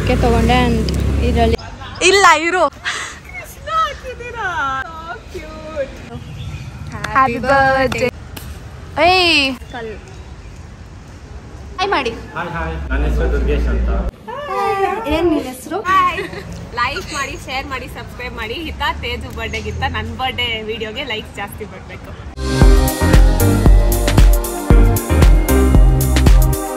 Bouquet ತಗೊಂಡೆ and ಇದರಲ್ಲಿ ಇಲ್ಲ ಇರು ಹ್ಯಾಪಿ ಬರ್ತ್ಡೇ ಏಯ್ ಹಾಯ್ ಮಾಡಿ ನನ್ನ ಹೆಸರು ದುರ್ಗೇಶ್ ಅಂತ. ಏನ್ ನಿನ್ನ ಹೆಸರು? ಲೈಕ್ ಮಾಡಿ, ಶೇರ್ ಮಾಡಿ, ಸಬ್ಸ್ಕ್ರೈಬ್ ಮಾಡಿ. ಹಿತಾ ತೇಜು ಬರ್ಡೇಗಿಂತ ನನ್ನ ಬರ್ಡೇ ವಿಡಿಯೋಗೆ ಲೈಕ್ ಜಾಸ್ತಿ ಬರಬೇಕು.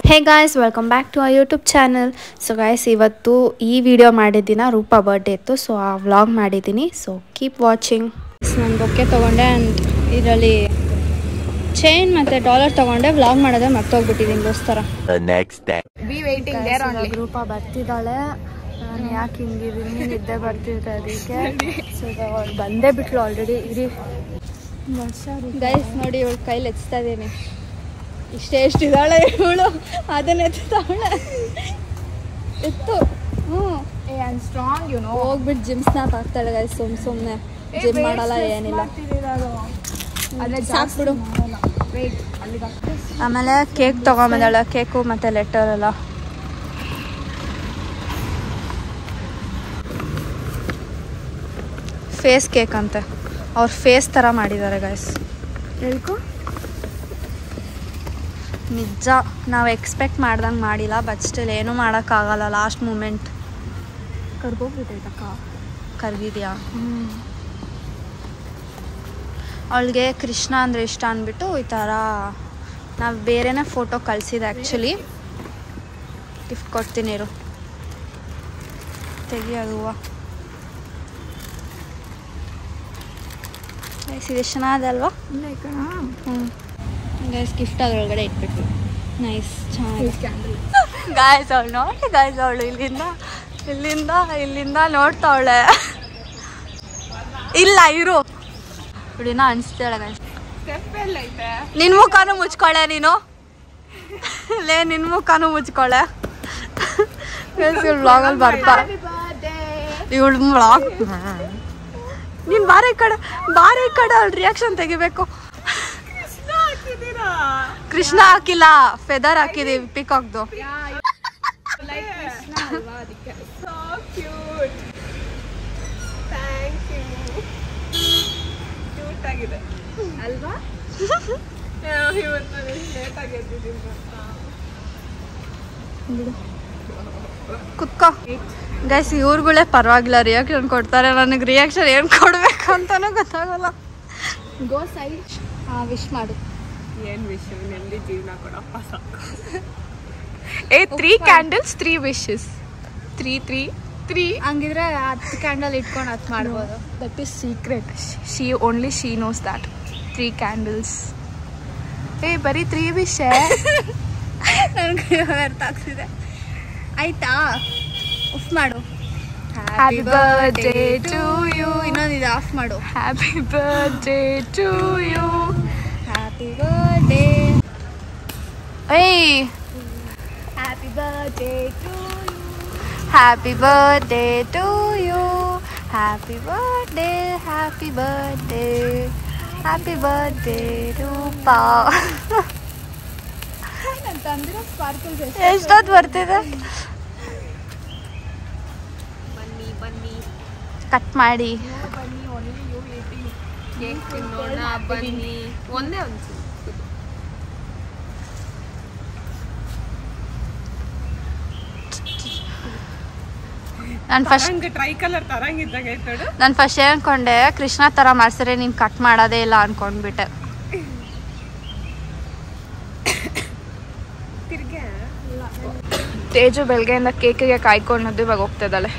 Hey guys, welcome back to ಆ ಯೂಟ್ಯೂಬ್ ಚಾನಲ್. ಸೊ ಗಾಯ್ಸ್, ಇವತ್ತು ಈ ವಿಡಿಯೋ ಮಾಡಿದ್ದಿನ ರೂಪಾ ಬರ್ಡೇ ಇತ್ತು, ಸೊ ಆ ವ್ಲಾಗ್ ಮಾಡಿದ್ದೀನಿ. So keep watching. ನಾನು ಬೊಕ್ಕೆ ತೊಗೊಂಡೆ ಆ್ಯಂಡ್ ಇದರಲ್ಲಿ ಚೈನ್ ಮತ್ತು ಡಾಲರ್ ತೊಗೊಂಡೆ. ವ್ಲಾಗ್ ಮಾಡೋದೇ ಮರ್ತೋಗ್ಬಿಟ್ಟಿದ್ದೀನಿ ದೋಸ್ತರ. ರೂಪಾ ಬರ್ತಿದ್ದಾಳೆ. ನಾನು ಯಾಕೆ ಹಿಂಗಿದ್ದೀನಿ, ನಿದ್ದೆ ಬರ್ತಿದ್ದೆ ಅದಕ್ಕೆ. ಸೊ ಅವಳು ಬಂದೇ ಬಿಟ್ಲು ಆಲ್ರೆಡಿ. ಇಡೀ ಗೈಸ್ ನೋಡಿ, ಇವಳು ಕೈಲಿ ಎಚ್ತಾ ಇದ್ದೀನಿ. ಇಷ್ಟೇ ಎಷ್ಟಿದ್ದಾಳೆ ಇವಳು, ಅದನ್ನ ಎತ್ತಾಳೆ ಎತ್ತು. Strong you know. ಹೋಗ್ಬಿಟ್ಟು ಜಿಮ್ ಸ್ನಾಪ್ ಆಗ್ತಾಳೆ ಗೈಸ್. ಸುಮ್ಮನೆ ಜಿಮ್ ಮಾಡಲ್ಲ, ಏನಿಲ್ಲ. ಸಾಕ್ಬಿಡು. ಆಮೇಲೆ ಕೇಕ್ ತಗೊಂಬಂದಾಳೆ, ಕೇಕು ಮತ್ತು ಲೆಟರ್ ಎಲ್ಲ. ಫೇಸ್ ಕೇಕ್ ಅಂತೆ, ಅವ್ರ ಫೇಸ್ ಥರ ಮಾಡಿದ್ದಾರೆ ಗೈಸ್. ಹೇಳ್ಕೊ. ನಿಜ ನಾವು ಎಕ್ಸ್ಪೆಕ್ಟ್ ಮಾಡ್ದಂಗೆ ಮಾಡಿಲ್ಲ, ಬಟ್ ಸ್ಟಿಲ್ ಏನೂ ಮಾಡೋಕ್ಕಾಗಲ್ಲ. ಲಾಸ್ಟ್ ಮೂಮೆಂಟ್ ಕರ್ಗೋಗ್ಬಿಟ್ಟೈತಕ್ಕ. ಕರ್ಗಿದ್ಯಾ? ಅವಳಿಗೆ ಕೃಷ್ಣ ಅಂದರೆ ಇಷ್ಟ ಅಂದ್ಬಿಟ್ಟು ಈ ಥರ ನಾವು ಬೇರೆನೇ ಫೋಟೋ ಕಳಿಸಿದೆ. ಆ್ಯಕ್ಚುಲಿ ಗಿಫ್ಟ್ ಕೊಡ್ತೀನಿ ಇರು, ತೆಗಿಯೋದು ಹೂವು. ಇದು ಚೆನ್ನಾದಲ್ವಾ? ಗೈಸ್ ಗಿಫ್ಟ್ ಅದರೊಳಗಡೆ ಇಟ್ಬಿಟ್ಟು ನೈಸ್, ಚೆನ್ನಾಗಿ. ಗಾಯ್ಸ್ ಅವಳು ನೋಡಿ, ಗಾಯ್ಸ್ ಅವಳು ಇಲ್ಲಿಂದ ನೋಡ್ತಾವಳೆ. ಇಲ್ಲ ಇರು ಬಿಡಿನ ಅನಿಸ್ತಾಳೆ ಗೈಸ್. ನಿನ್ನ ಮುಖನೂ ಮುಚ್ಕೊಳ್ಳೆ ನೀನು. ನಿನ್ನ ಮುಖನೂ ಮುಚ್ಕೊಳ್ಳೆ. ವ್ಲಾಗಲ್ಲಿ ಬರ್ತಾ ಇವಳು ವ್ಲಾಗ್. ನೀನು ಬಾರಿ ಕಡೆ ಅವಳು ರಿಯಾಕ್ಷನ್ ತೆಗಿಬೇಕು. ಕೃಷ್ಣ ಹಾಕಿಲ್ಲ, ಫೆದರ್ ಹಾಕಿದೀವಿ, ಪಿಕಾಕ್ದು. ಅಲ್ವಾ? ಕುತ್ಕೋ ಗೈಸ್. ಇವ್ರುಗಳೇ ಪರವಾಗಿಲ್ಲ ರಿಯಾಕ್ಷನ್ ಕೊಡ್ತಾರೆ, ನನಗೆ ರಿಯಾಕ್ಷನ್ ಏನು ಕೊಡ್ಬೇಕು ಅಂತಾನೂ ಗೊತ್ತಾಗಲ್ಲ. ಗೋ ಸೈಡ್. ವಿಶ್ ಮಾಡು. ಏನ್ ವಿಶ್? ನೆಮ್ಮದಿ ಜೀವನ ಕೊಡಪ್ಪ ಸಾಕು. 3 ಕ್ಯಾಂಡಲ್ಸ್ 3 ವಿಶಸ್. 3 ಹಂಗಿದ್ರೆ 10 ಕ್ಯಾಂಡಲ್ ಇಟ್ಕೊಂಡು 10 ಮಾಡ್ಬೋದು. That is secret. Only she knows that. 3 candles. ಬರೀ 3 ವಿಶ್. ನನಗೆ ಅರ್ಥ ಆಗ್ತಿದೆ. ಆಯ್ತಾ? ಆಫ್ ಮಾಡು. Happy birthday to you. ಇನ್ನೊಂದಿದೆ, ಆಫ್ ಮಾಡು. Happy birthday to you. Happy birthday. ಏಯ್, happy birthday to you. Happy birthday to you. Happy birthday, happy birthday, happy birthday Roopa. ಎಷ್ಟೊತ್ತು ಬರ್ತಿದೆ? ಬನ್ನಿ ಕಟ್ ಮಾಡಿ. ಕೇಕ್ ತಿನ್ನೋಣ ಬನ್ನಿ. ಒಂದೇ ಒಂದು ನಾನು ಫಸ್ಟ್ ಟ್ರೈ ಕಲರ್ ತರಂಗಿದ್ದಾಗ ನೋಡು. ನಾನು ಫಸ್ಟ್ ಏನು ಅನ್ಕೊಂಡೆ, ಕೃಷ್ಣ ಥರ ಮಾಡ್ಸಿದ್ರೆ ನೀನು ಕಟ್ ಮಾಡೋದೇ ಇಲ್ಲ ಅನ್ಕೊಂಡ್ಬಿಟ್ಟೆ. ತೇಜು ಬೆಳಗ್ಗೆಯಿಂದ ಕೇಕಿಗೆ ಕಾಯ್ಕೊಂಡು ಇವಾಗ ಹೋಗ್ತಿದ್ದಾಳೆ.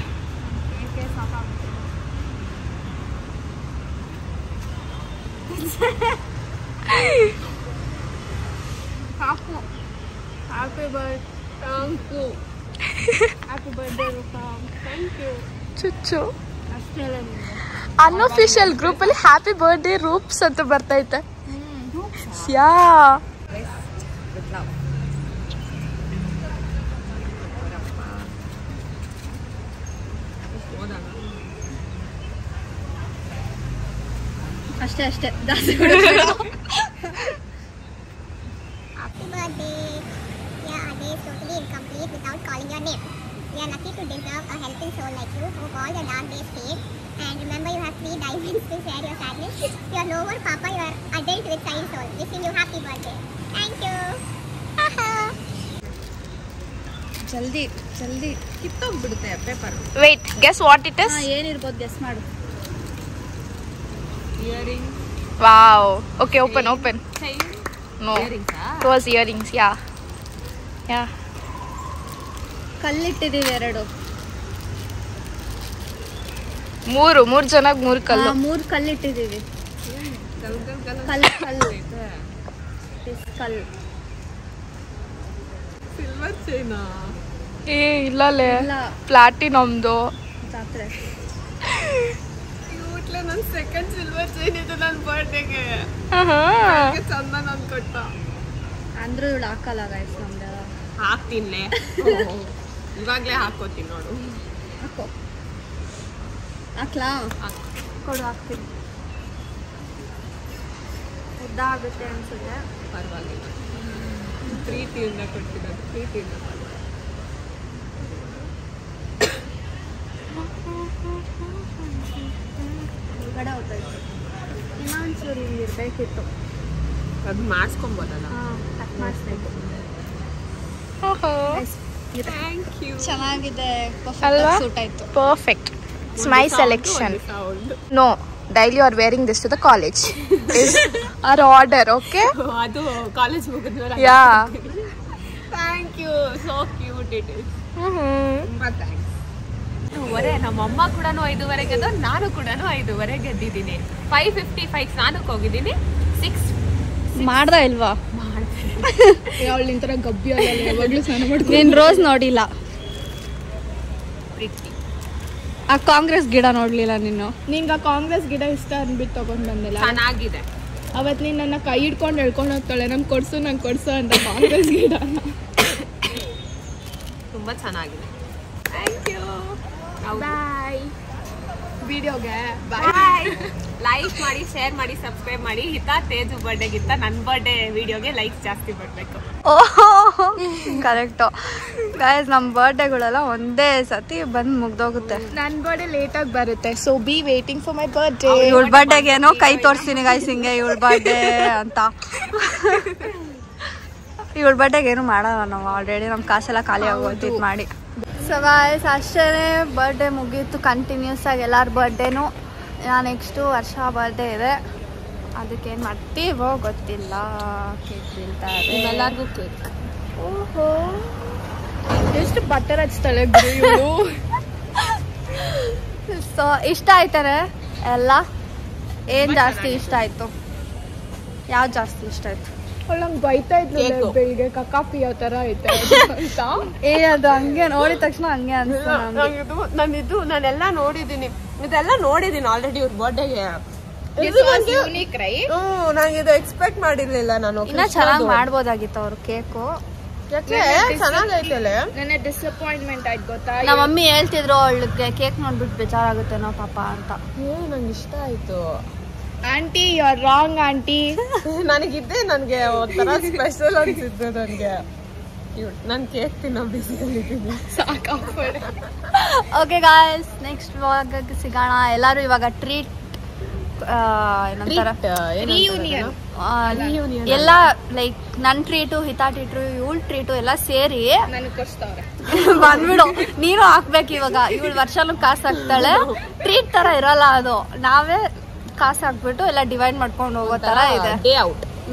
ಚುಚ್ಚು ಅನ್ಅಫಿಷಿಯಲ್ ಗ್ರೂಪ್ ಅಲ್ಲಿ ಹ್ಯಾಪಿ ಬರ್ತ್ಡೇ ರೂಪ್ಸ್ ಅಂತ ಬರ್ತೈತೆ. ಯಾ ಅಷ್ಟೇ ಜಾಸ್ತಿ. Happy birthday. Your day is totally incomplete without calling your name. We are lucky to deserve a helping soul like you. Hope all your dark days fade. And remember, you have 3 diamonds to share your sadness. You are no more Papa, you are adult with child soul. Wishing you happy birthday. Thank you. ಜಲ್ದಿ ಜಲ್ದಿ ಕಿತ್ತೋಗ್ಬಿಡುತ್ತೆ ಪೇಪರ್. Wait, guess what it is? ಏನಿರ್ಬೋದು guess ಮಾಡು. Earring. Wow. Okay, open. Chain. No. Earrings. It was earrings, yeah. ಕಲ್ಲಿಟ್ಟಿದ್ದೀವಿ 2. ಮೂರು ಜನಕ್ಕೆ 3 ಕಲ್ಲು. 3 ಕಲ್ಲಿಟ್ಟಿದ್ದೀವಿ. ಕಲ್ಲು ಸಿಲ್ವರ್ ಚೈನಾ. ಇಲ್ಲಲೇ ಪ್ಲಾಟಿನಮ್ದು ಜಾತ್ರೆ. ಇವಟ್ಲೆ ನನ್ನ ಸೆಕೆಂಡ್ ಸಿಲ್ವರ್ ಚೈನ್ ಇದು ನನ್ನ ಬರ್ಡೇಗೆ. ಚಂದನ ನಾನು ಕೊಟ್ಟ. ಅಂದ್ರೂ ಇವಳು ಹಾಕಲ್ಲ ಗೈಸ್ ನಮ್ದೆಲ್ಲ. ಹಾಕ್ತೀನಿಲೆ. ಇವಾಗಲೇ ಹಾಕೋತೀನಿ ನೋಡು. ಹಾಕೋ. ಹಾಕ್ಲಾ? ಕೊಡು ಹಾಕ್ತೀನಿ. ಉದ್ದ ಆಗುತ್ತೆ ಅನ್ಸುತ್ತೆ. ಪರವಾಗಿಲ್ಲ. ಪ್ರೀತಿಯಿಂದ ಕೊಟ್ಟಿರೋದು. ಪ್ರೀತಿಯಿಂದ ಹೊರಗಡೆ ಹೋಗ್ತಾಯಿತ್ತು. ಇನ್ನೊಂಚೂರು ಇರಬೇಕಿತ್ತು. ಅದು ಮಾಡಿಸ್ಕೊಬೋದಲ್ಲ. ಕಟ್ ಮಾಡಿಸ್ಬೇಕು. Thank you. ಚೆನ್ನಾಗಿದೆ. ಅಲ್ವಾ? ಸೂಟ್ ಆಯ್ತು. Perfect. It's my selection. No, daily you are wearing this to the college. Is our order, okay? ಅದು ಕಾಲೇಜ್ ಮುಗಿದ್ಮೇಲೆ. Yeah. Thank you. So cute it is. ತುಂಬಾ ಥ್ಯಾಂಕ್ಸ್. ನಮ್ಮಮ್ಮ ಕೂಡ 5:30 ಗೆದ್ದು, ನಾನು ಕೂಡ 5:30 ಗೆದ್ದಿದ್ದೀನಿ. 5:55 ಸ್ನಾನಕ್ಕೆ ಹೋಗಿದ್ದೀನಿ. 6 ಮಾಡ್ದ ಇಲ್ವಾ? ಅವಳು ನಿಂತರ ಗಬ್ಬಿ ಅಲ್ಲ, ಯಾವಾಗಲೂ ಸ್ನಾನ ಮಾಡ್ತೀನಿ. ನೀನು ರೋಸ್ ನೋಡಿಲ್ಲ. ಪ್ರೀತಿ. ಆ ಕಾಂಗ್ರೆಸ್ ಗಿಡ ನೋಡ್ಲಿಲ್ಲ ನೀನು. ನಿಂಗೆ ಆ ಕಾಂಗ್ರೆಸ್ ಗಿಡ ಇಷ್ಟ ಅಂದ್ಬಿಟ್ಟು ತಗೊಂಡ್ ಬಂದಿಲ್ಲ. ಚೆನ್ನಾಗಿದೆ. ಅವತ್ತು ನೀನು ನನ್ನ ಕೈ ಹಿಡ್ಕೊಂಡು ಎಳ್ಕೊಂಡು ಹೋಗ್ತಾಳೆ, ನಂಗೆ ಕೊಡ್ಸು ಅಂತ ಕಾಂಗ್ರೆಸ್ ಗಿಡ. ತುಂಬಾ ಚೆನ್ನಾಗಿದೆ. Thank you. ಬಾಯ್. ವಿಡಿಯೋಗೆ ಬಾಯ್. ಲೈಕ್ ಮಾಡಿ, ಶೇರ್ ಮಾಡಿ, ಸಬ್ಸ್ಕ್ರೈಬ್ ಮಾಡಿ. ಹಿತಾ ತೇಜು ಬರ್ಡೇಗಿಂತ ನನ್ನ ಬರ್ಡೇ ವಿಡಿಯೋಗೆ ಲೈಕ್ಸ್ ಜಾಸ್ತಿ ಬರಬೇಕು. Correct guys. ನಮ್ಮ ಬರ್ಡೇಗಳೆಲ್ಲ ಒಂದೇ ಸತಿ ಬಂದು ಮುಗ್ದೋಗುತ್ತೆ. ನನ್ನ ಬರ್ಡೇ ಲೇಟಾಗಿ ಬರುತ್ತೆ. So be waiting for my birthday. ಇವಳ ಬರ್ಡೇಗೆ ಏನೋ ಕೈ ತೋರಿಸ್ತೀನಿ ಗೈಸ್, ಹಿಂಗೆ ಇವಳ ಬರ್ಡೇ ಅಂತ. ಇವಳ ಬರ್ಡೇಗೆ ಏನು ಮಾಡಲ್ಲ ನಾವು. ಆಲ್ರೆಡಿ ನಮ್ಮ ಕಾಸೆಲ್ಲ ಖಾಲಿ ಆಗೋಯ್ತು ಇದು ಮಾಡಿ. ಸೊ ಗೈಸ್ ಅಷ್ಟೇ, ಬರ್ಡೇ ಮುಗೀತು ಕಂಟಿನ್ಯೂಸ್ ಆಗಿ ಎಲ್ಲರ ಬರ್ಡೇನು. ನೆಕ್ಸ್ಟು ವರ್ಷ ಬರ್ಡೇ ಇದೆ, ಅದಕ್ಕೇನು ಮಾಡ್ತೀವೋ ಗೊತ್ತಿಲ್ಲ. ಕೇಕ್ ಬೀಳ್ತಾ ಇದೆ ಎಲ್ಲರಿಗೂ ಕೇಕ್. ಓಹೋ, ಎಷ್ಟು ಬಟರ್ ಹಚ್ತಾಳೆ ಗುರು ಇವಳು. ಸೊ ಇಷ್ಟ ಆಯ್ತಾರೆ ಎಲ್ಲ. ಏನು ಜಾಸ್ತಿ ಇಷ್ಟ ಆಯಿತು? ಯಾವ್ದು ಜಾಸ್ತಿ ಇಷ್ಟ ಆಯಿತು? ಅವಳು ನಂಗೆ ಬೈತಾ ಇದ್ಲು ಬೆಳಿಗ್ಗೆ, ಕಕ್ಕಾ ಪಿಯೋ ಥರ ಐತೆ ಅಂತ. ಅದು ಹಂಗೆ ನೋಡಿದ ತಕ್ಷಣ ಹಂಗೆ ಅನಿಸ್ತು ನಮಗೆ. ನಾನೆಲ್ಲ ನೋಡಿದ್ದೀನಿ, ಇದೆಲ್ಲ ನೋಡಿದ್ದೀನಿ ಆಲ್ರೆಡಿ ಇವ್ರ ಬರ್ಡೇಗೆ. ನಂಗೆ ಇದು ಎಕ್ಸ್ಪೆಕ್ಟ್ ಮಾಡಿರ್ಲಿಲ್ಲ ನಾನು. ಇನ್ನ ಚೆನ್ನಾಗಿ ಮಾಡ್ಬೋದಾಗಿತ್ತು ಅವ್ರು ಕೇಕು. ಚೆನ್ನಾಗೈತಲ್ಲ. ನನ್ನ ಡಿಸಪಾಯಿಂಟ್ಮೆಂಟ್ ಆಯ್ತು ಗೊತ್ತಾ. ನಮ್ಮ ಮಮ್ಮಿ ಹೇಳ್ತಿದ್ರು ಅವಳಿಗೆ ಕೇಕ್ ನೋಡ್ಬಿಟ್ಟು ಬೇಜಾರಾಗುತ್ತೇನೋ ಪಾಪ ಅಂತ. ನಂಗೆ ಇಷ್ಟ ಆಯ್ತು. Aunty you are wrong aunty. ನನಗಿದ್ದೆ, ನನಗೆ ಒಂಥರ ಸ್ಪೆಷಲ್ ಅನ್ಸಿದ್ದು ನನಗೆ. ನಾನು ಕೇಕ್ ತಿನ್ನೋ ಬಿಸಿಲಿದ್ದೀನಿ. ಸಾಕಾಗ್ಬೇಡ. ಓಕೆ ಗಾಯ್ಸ್, ನೆಕ್ಸ್ಟ್ ವ್ಲಾಗ್ ಸಿಗೋಣ. ಎಲ್ಲರೂ ಇವಾಗ ಟ್ರೀಟ್ ಏನಂತಾರ ಎಲ್ಲ ಲೈಕ್ ನನ್ನ ಟ್ರೀಟು, ಹಿತಾ ಟ್ರೀಟು, ಇವಳು ಟ್ರೀಟು ಎಲ್ಲ ಸೇರಿ ನನಗೆ ಕೊಡ್ಸ್ತಾವ್ರೆ. ಬಂದ್ಬಿಡು. ನೀನು ಹಾಕ್ಬೇಕು ಇವಾಗ. ಇವಳು ವರ್ಷನೂ ಕಾಸು ಹಾಕ್ತಾಳೆ. ಟ್ರೀಟ್ ತರ ಇರಲ್ಲ ಅದು, ನಾವೇ ಕಾಸು ಹಾಕ್ಬಿಟ್ಟು ಎಲ್ಲ ಡಿವೈಡ್ ಮಾಡ್ಕೊಂಡು ಹೋಗೋ ತರ ಇದೆ.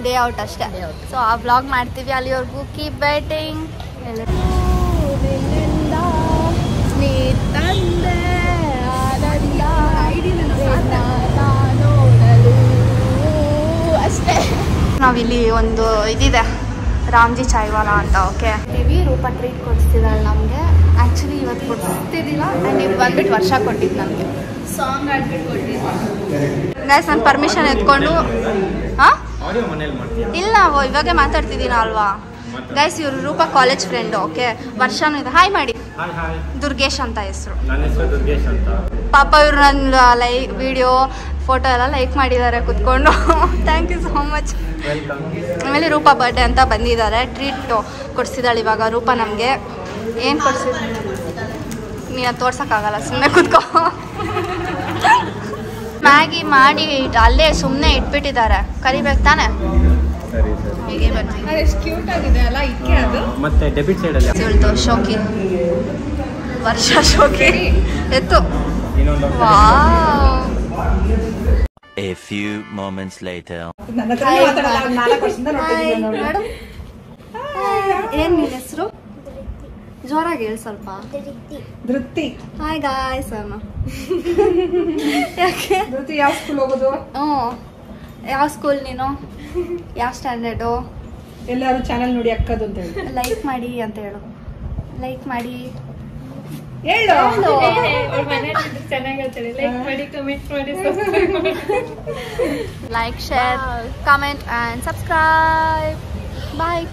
ಡೇ ಔಟ್ ಅಷ್ಟೇ. ಸೊ ಆ ವ್ಲಾಗ್ ಮಾಡ್ತೀವಿ. ಅಲ್ಲಿವರೆಗೂ ಕೀಪ್ ವೈಟಿಂಗ್. ಅಷ್ಟೇ. ನಾವಿಲ್ಲಿ ಒಂದು ಇದಿದೆ, ರಾಮ್ಜಿ ಚಾಯ್ವಾಲ ಅಂತ. ಓಕೆ, ರೂಪ ಟ್ರೀಟ್ ಕೊಡಿಸ್ತಿದ್ದಾಳೆ ನಮಗೆ. ಆ್ಯಕ್ಚುಲಿ ಇವತ್ತು ಕೊಡಿಸ್ತಿದ್ದಿಲ್ಲ, ಆ್ಯಂಡ್ ಇದು ಬಂದ್ಬಿಟ್ಟು ವರ್ಷ ಕೊಟ್ಟಿದ್ದು ನಮಗೆ. ಸಾಂಗ್ ಆಡ್ಬಿಟ್ಟು ಕೊಟ್ಟಿದ್ದು ಗೈಸ್. ನಾನು ಪರ್ಮಿಷನ್ ಎತ್ಕೊಂಡು ಇಲ್ಲ ಇವಾಗೆ ಮಾತಾಡ್ತಿದ್ದೀನ ಅಲ್ವಾ ಗೈಸ್. ಇವರು ರೂಪ ಕಾಲೇಜ್ ಫ್ರೆಂಡು. ಓಕೆ, ವರ್ಷನೂ ಇದೆ. ಹಾಯ್ ಮಾಡಿ. ದುರ್ಗೇಶ್ ಅಂತ ಹೆಸರು. ಪಾಪ ಇವರು ನನ್ನ ವಿಡಿಯೋ ಫೋಟೋ ಎಲ್ಲ ಲೈಕ್ ಮಾಡಿದ್ದಾರೆ ಕುತ್ಕೊಂಡು. Thank you so much. ಆಮೇಲೆ ರೂಪ ಬರ್ಡೇ ಅಂತ ಬಂದಿದ್ದಾರೆ. ಟ್ರೀಟ್ ಕೊಡಿಸಿದಾಳೆ ಇವಾಗ ರೂಪ ನಮಗೆ. ಏನು ಕೊಡಿಸಿದ ನೀನು ತೋರ್ಸಕ್ಕಾಗಲ್ಲ, ಸುಮ್ಮನೆ ಕೂತ್ಕೋ. ಮ್ಯಾಗಿ ಮಾಡಿ ಅಲ್ಲೇ ಸುಮ್ಮನೆ ಇಟ್ಬಿಟ್ಟಿದ್ದಾರೆ, ಕರಿಬೇಕು ತಾನೆ. ಸರಿ ಸರಿ. ಹೀಗೆ ಬರ್ತೀನಿ. ಎಷ್ಟು ಕ್ಯೂಟ್ ಆಗಿದೆ ಅಲ್ಲ ಇಕ್ಕೆ ಅದು. ಮತ್ತೆ ಡೆಬಿಟ್ ಸೈಡಲ್ಲಿ ಹೇಳ್ತು ಶೋಕಿ, ವರ್ಷ ಶೋಕಿ ಎತ್ತು. ಇನ್ನೊಂದು wow. A few moments later. ಏನ್ ನಿನ್ನ ಹೆಸರು? ಜೋರಾಗಿ ಹೇಳಿ ಸ್ವಲ್ಪ. ಧೃತಿ. ಹಾಯ್ ಗಾಯ್ಸ್ ಅಮ್ಮ. ಯಾಕೆ ಧೃತಿ ಯಾವ ಸ್ಕೂಲ್ ಹೋಗೋದು? ಯಾವ ಸ್ಕೂಲ್ ನೀನು? ಯಾವ ಸ್ಟ್ಯಾಂಡರ್ಡು? ಎಲ್ಲಾರು ಚಾನೆಲ್ ನೋಡಿ ಅಕ್ಕದು ಅಂತ ಹೇಳಿ ಲೈಕ್ ಮಾಡಿ ಅಂತ ಹೇಳು. ಲೈಕ್ ಮಾಡಿ ಹೇಳು. Like, share, comment and subscribe. Bye.